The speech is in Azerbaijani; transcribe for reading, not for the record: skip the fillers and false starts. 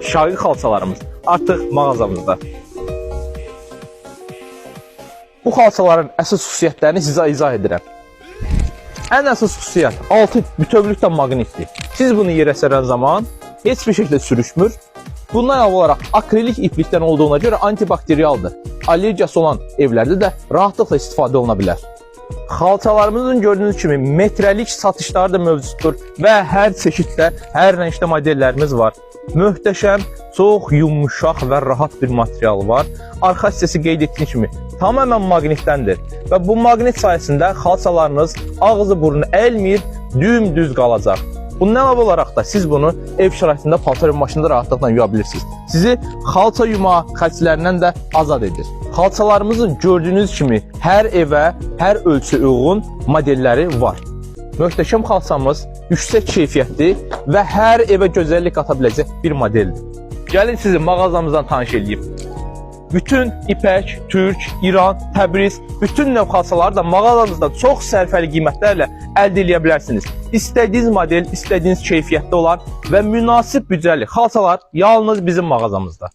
şarkı xalçalarımız artıq mağazamızda. Bu xalçaların əsas xüsusiyyətlərini sizə izah edirəm. Ən əsas xüsusiyyət, altı bütövlükdən maqnitdir. Siz bunu yerə sərən zaman heç bir şəkildə sürüşmür. Bundan əlavə olaraq akrilik iplikdən olduğuna görə antibakteriyaldır. Allergiyası olan evlərdə də rahatlıqla istifadə oluna bilər. Xalçalarımızın gördüyünüz kimi metrəlik satışları da mövcuddur və hər çeşiddə, hər rəngdə modellərimiz var. Möhtəşəm, çox yumuşaq və rahat bir material var. Arxa hissəsi qeyd etdiyim kimi tamamən maqnitdəndir və bu maqnit sayəsində xalçalarınız ağzı burnu əlmir, dümdüz qalacaq. Bundan əlavə olaraq da siz bunu ev şəraitində paltar maşında rahatlıqla yuya bilirsiniz. Sizi xalça yuma xərclərindən də azad edir. Xalçalarımızın gördüyünüz kimi hər evə, hər ölçü uyğun modelləri var. Möhtəşəm xalçamız yüksək keyfiyyətli və hər evə gözəllik qata biləcək bir modeldir. Gəlin sizi mağazamızdan tanış edeyim. Bütün ipək, türk, İran, Təbriz, bütün növ xalçaları da mağazamızda çox sərfəli qiymətlərlə əldə edə bilərsiniz. İstədiyiniz model, istədiyiniz keyfiyyətdə olan və münasib büdcəli xalçalar yalnız bizim mağazamızda.